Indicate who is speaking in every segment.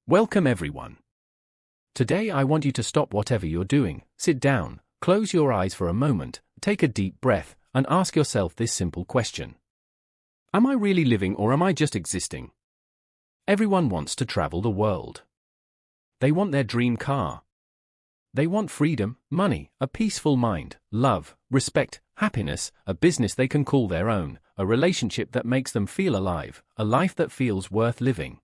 Speaker 1: Welcome everyone. Today I want you to stop whatever you're doing, sit down, close your eyes for a moment, take a deep breath, and ask yourself this simple question. Am I really living or am I just existing? Everyone wants to travel the world. They want their dream car. They want freedom, money, a peaceful mind, love, respect, happiness, a business they can call their own, a relationship that makes them feel alive, a life that feels worth living.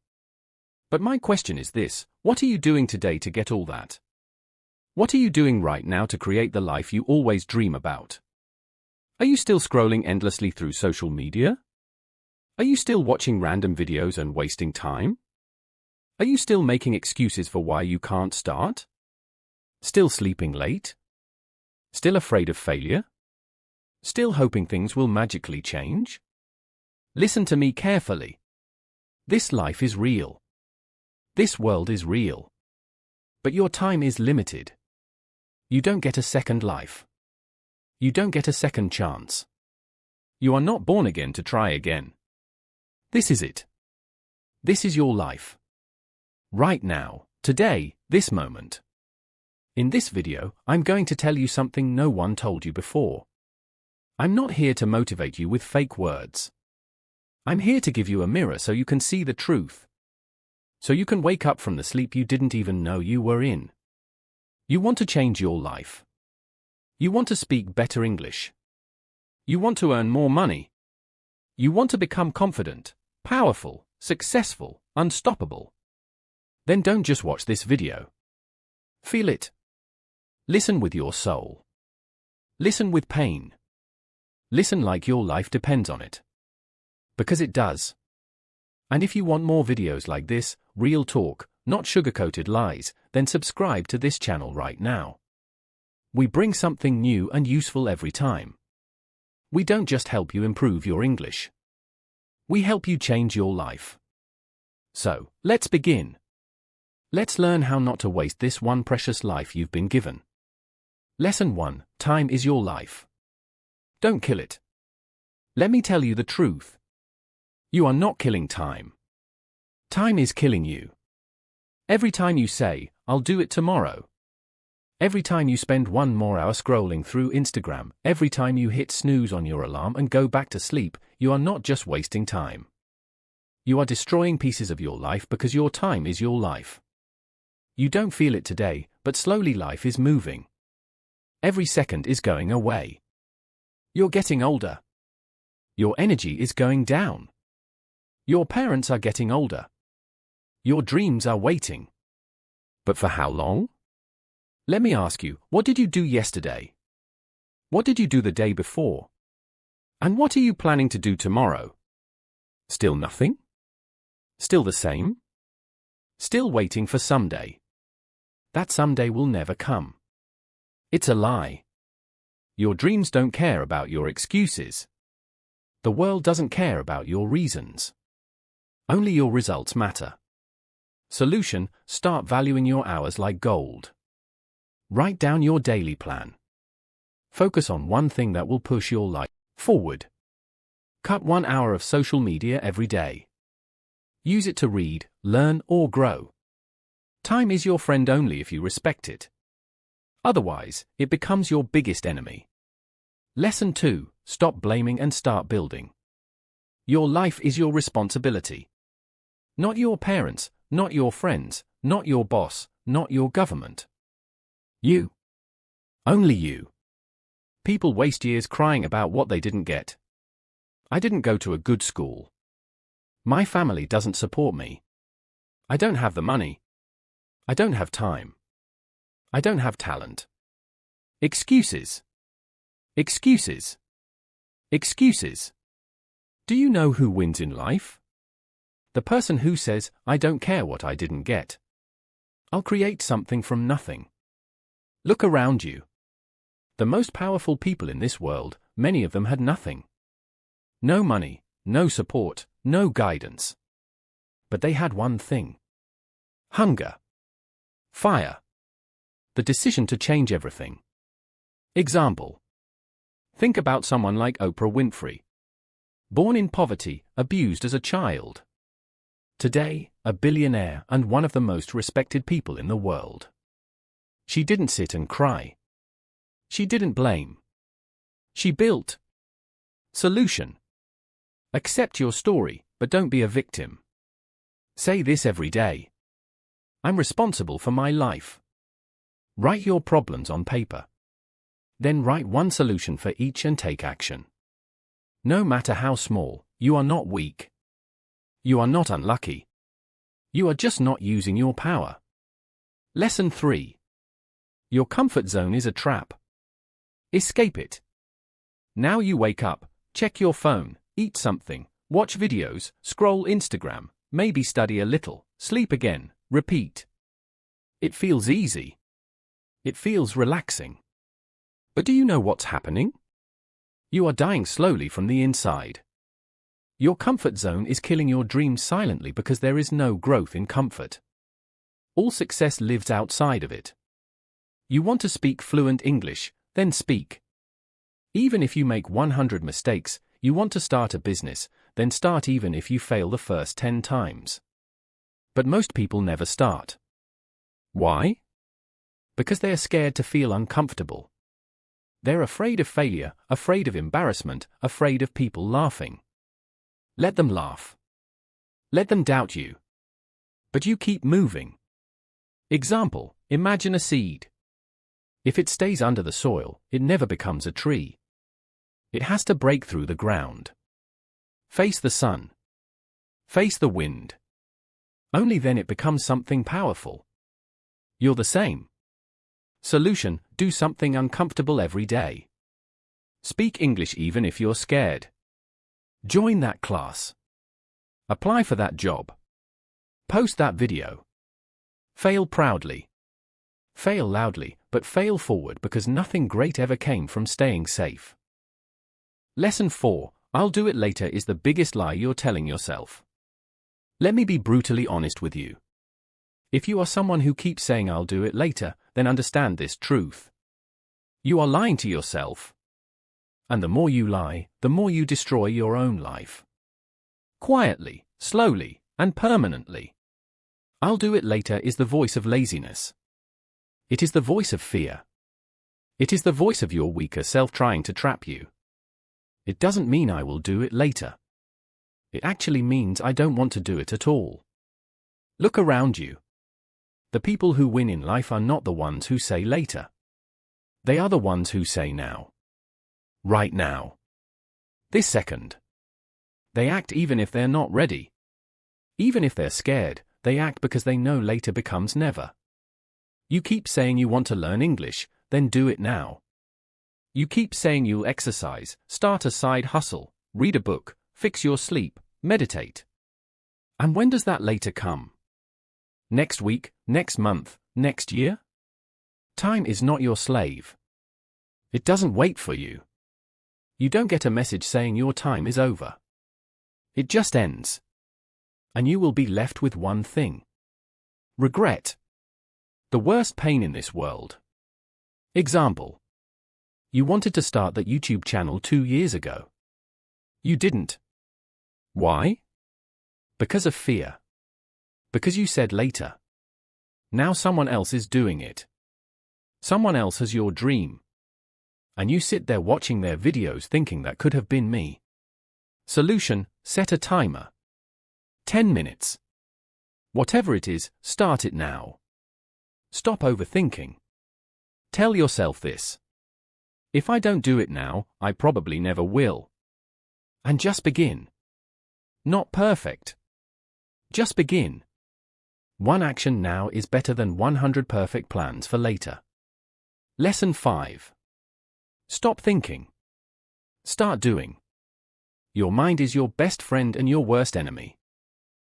Speaker 1: But my question is this: what are you doing today to get all that? What are you doing right now to create the life you always dream about? Are you still scrolling endlessly through social media? Are you still watching random videos and wasting time? Are you still making excuses for why you can't start? Still sleeping late? Still afraid of failure? Still hoping things will magically change? Listen to me carefully. This life is real. This world is real. But your time is limited. You don't get a second life. You don't get a second chance. You are not born again to try again. This is it. This is your life. Right now, today, this moment. In this video, I'm going to tell you something no one told you before. I'm not here to motivate you with fake words. I'm here to give you a mirror so you can see the truth. So you can wake up from the sleep you didn't even know you were in. You want to change your life. You want to speak better English. You want to earn more money. You want to become confident, powerful, successful, unstoppable. Then don't just watch this video. Feel it. Listen with your soul. Listen with pain. Listen like your life depends on it. Because it does. And if you want more videos like this, real talk, not sugar-coated lies, then subscribe to this channel right now. We bring something new and useful every time. We don't just help you improve your English. We help you change your life. So, let's begin. Let's learn how not to waste this one precious life you've been given. Lesson 1: Time is your life. Don't kill it. Let me tell you the truth. You are not killing time. Time is killing you. Every time you say, "I'll do it tomorrow." Every time you spend 1 more hour scrolling through Instagram, every time you hit snooze on your alarm and go back to sleep, you are not just wasting time. You are destroying pieces of your life because your time is your life. You don't feel it today, but slowly life is moving. Every second is going away. You're getting older. Your energy is going down. Your parents are getting older. Your dreams are waiting. But for how long? Let me ask you, what did you do yesterday? What did you do the day before? And what are you planning to do tomorrow? Still nothing? Still the same? Still waiting for someday. That someday will never come. It's a lie. Your dreams don't care about your excuses. The world doesn't care about your reasons. Only your results matter. Solution: start valuing your hours like gold. Write down your daily plan. Focus on one thing that will push your life forward. Cut 1 hour of social media every day. Use it to read, learn, or grow. Time is your friend only if you respect it. Otherwise, it becomes your biggest enemy. Lesson 2: Stop blaming and start building. Your life is your responsibility. Not your parents, not your friends, not your boss, not your government. You. Only you. People waste years crying about what they didn't get. I didn't go to a good school. My family doesn't support me. I don't have the money. I don't have time. I don't have talent. Excuses. Excuses. Excuses. Do you know who wins in life? The person who says, "I don't care what I didn't get. I'll create something from nothing." Look around you. The most powerful people in this world, many of them had nothing. No money, no support, no guidance. But they had one thing. Hunger. Fire. The decision to change everything. Example. Think about someone like Oprah Winfrey. Born in poverty, abused as a child. Today, a billionaire and one of the most respected people in the world. She didn't sit and cry. She didn't blame. She built. Solution. Accept your story, but don't be a victim. Say this every day. I'm responsible for my life. Write your problems on paper. Then write one solution for each and take action. No matter how small, you are not weak. You are not unlucky. You are just not using your power. Lesson 3. Your comfort zone is a trap. Escape it. Now you wake up, check your phone, eat something, watch videos, scroll Instagram, maybe study a little, sleep again, repeat. It feels easy. It feels relaxing. But do you know what's happening? You are dying slowly from the inside. Your comfort zone is killing your dreams silently because there is no growth in comfort. All success lives outside of it. You want to speak fluent English, then speak. Even if you make 100 mistakes, you want to start a business, then start even if you fail the first 10 times. But most people never start. Why? Because they are scared to feel uncomfortable. They're afraid of failure, afraid of embarrassment, afraid of people laughing. Let them laugh. Let them doubt you. But you keep moving. Example, imagine a seed. If it stays under the soil, it never becomes a tree. It has to break through the ground. Face the sun. Face the wind. Only then it becomes something powerful. You're the same. Solution, do something uncomfortable every day. Speak English even if you're scared. Join that class. Apply for that job. Post that video. Fail proudly. Fail loudly, but fail forward because nothing great ever came from staying safe. Lesson 4, I'll do it later is the biggest lie you're telling yourself. Let me be brutally honest with you. If you are someone who keeps saying I'll do it later, then understand this truth. You are lying to yourself. And the more you lie, the more you destroy your own life. Quietly, slowly, and permanently. I'll do it later is the voice of laziness. It is the voice of fear. It is the voice of your weaker self trying to trap you. It doesn't mean I will do it later. It actually means I don't want to do it at all. Look around you. The people who win in life are not the ones who say later. They are the ones who say now. Right now. This second. They act even if they're not ready. Even if they're scared, they act because they know later becomes never. You keep saying you want to learn English, then do it now. You keep saying you'll exercise, start a side hustle, read a book, fix your sleep, meditate. And when does that later come? Next week, next month, next year? Time is not your slave. It doesn't wait for you. You don't get a message saying your time is over. It just ends. And you will be left with one thing. Regret. The worst pain in this world. Example. You wanted to start that YouTube channel 2 years ago. You didn't. Why? Because of fear. Because you said later. Now someone else is doing it. Someone else has your dream. And you sit there watching their videos thinking that could have been me. Solution, set a timer. 10 minutes. Whatever it is, start it now. Stop overthinking. Tell yourself this. If I don't do it now, I probably never will. And just begin. Not perfect. Just begin. One action now is better than 100 perfect plans for later. Lesson 5. Stop thinking. Start doing. Your mind is your best friend and your worst enemy.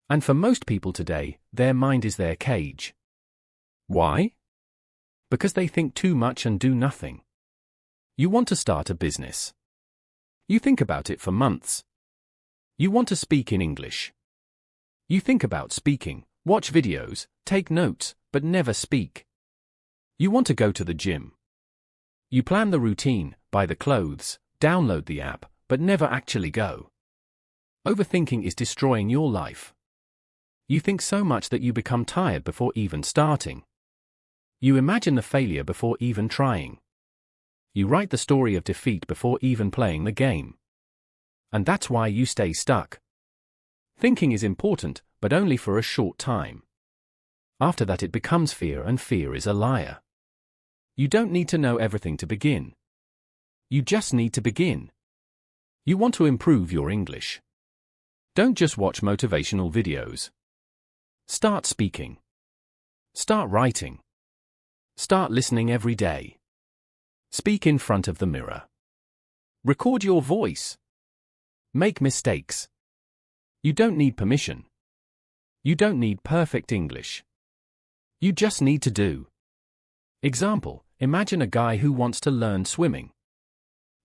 Speaker 1: And for most people today, their mind is their cage. Why? Because they think too much and do nothing. You want to start a business. You think about it for months. You want to speak in English. You think about speaking, watch videos, take notes, but never speak. You want to go to the gym. You plan the routine, buy the clothes, download the app, but never actually go. Overthinking is destroying your life. You think so much that you become tired before even starting. You imagine the failure before even trying. You write the story of defeat before even playing the game. And that's why you stay stuck. Thinking is important, but only for a short time. After that it becomes fear, and fear is a liar. You don't need to know everything to begin. You just need to begin. You want to improve your English. Don't just watch motivational videos. Start speaking. Start writing. Start listening every day. Speak in front of the mirror. Record your voice. Make mistakes. You don't need permission. You don't need perfect English. You just need to do. Example, imagine a guy who wants to learn swimming.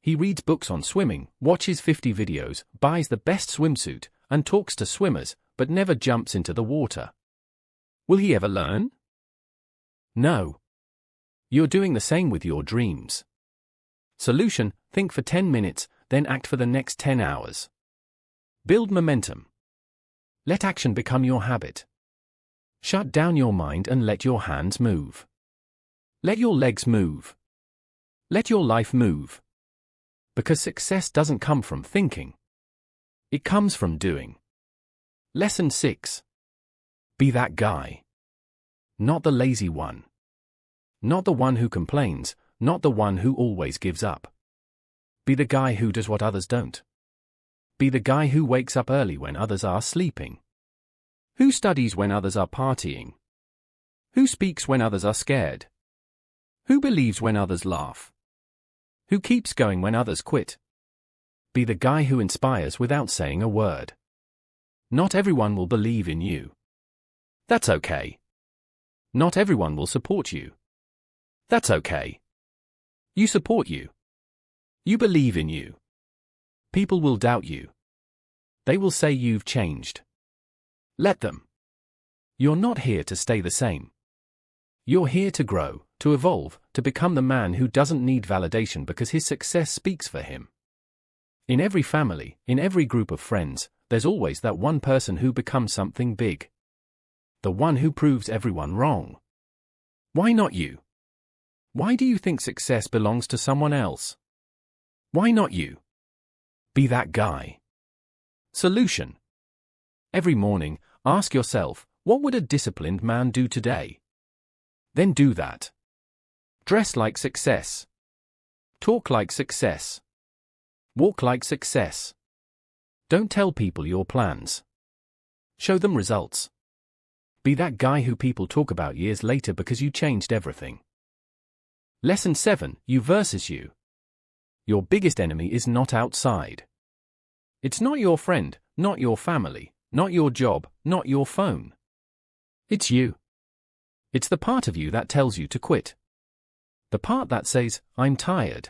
Speaker 1: He reads books on swimming, watches 50 videos, buys the best swimsuit, and talks to swimmers, but never jumps into the water. Will he ever learn? No. You're doing the same with your dreams. Solution: think for 10 minutes, then act for the next 10 hours. Build momentum. Let action become your habit. Shut down your mind and let your hands move. Let your legs move. Let your life move. Because success doesn't come from thinking. It comes from doing. Lesson 6. Be that guy. Not the lazy one. Not the one who complains, not the one who always gives up. Be the guy who does what others don't. Be the guy who wakes up early when others are sleeping. Who studies when others are partying. Who speaks when others are scared. Who believes when others laugh. Who keeps going when others quit. Be the guy who inspires without saying a word. Not everyone will believe in you. That's okay. Not everyone will support you. That's okay. You support you. You believe in you. People will doubt you. They will say you've changed. Let them. You're not here to stay the same. You're here to grow, to evolve, to become the man who doesn't need validation because his success speaks for him. In every family, in every group of friends, there's always that one person who becomes something big. The one who proves everyone wrong. Why not you? Why do you think success belongs to someone else? Why not you? Be that guy. Solution. Every morning, ask yourself, what would a disciplined man do today? Then do that. Dress like success. Talk like success. Walk like success. Don't tell people your plans. Show them results. Be that guy who people talk about years later because you changed everything. Lesson 7, you versus you. Your biggest enemy is not outside. It's not your friend, not your family, not your job, not your phone. It's you. It's the part of you that tells you to quit. The part that says, I'm tired.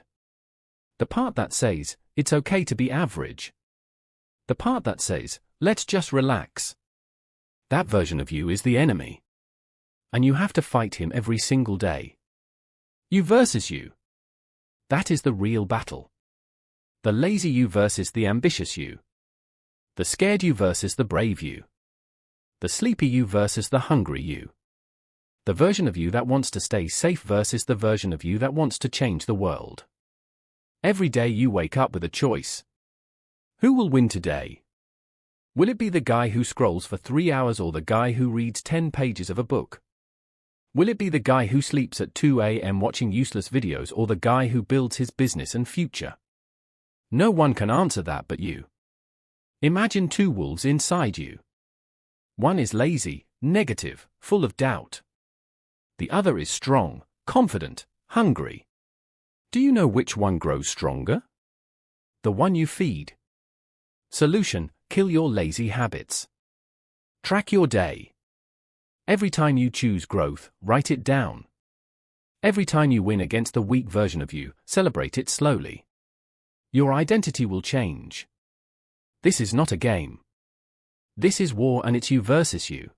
Speaker 1: The part that says, it's okay to be average. The part that says, let's just relax. That version of you is the enemy. And you have to fight him every single day. You versus you. That is the real battle. The lazy you versus the ambitious you. The scared you versus the brave you. The sleepy you versus the hungry you. The version of you that wants to stay safe versus the version of you that wants to change the world. Every day you wake up with a choice. Who will win today? Will it be the guy who scrolls for 3 hours or the guy who reads 10 pages of a book? Will it be the guy who sleeps at 2 a.m. watching useless videos or the guy who builds his business and future? No one can answer that but you. Imagine two wolves inside you. One is lazy, negative, full of doubt. The other is strong, confident, hungry. Do you know which one grows stronger? The one you feed. Solution: kill your lazy habits. Track your day. Every time you choose growth, write it down. Every time you win against the weak version of you, celebrate it slowly. Your identity will change. This is not a game. This is war, and it's you versus you.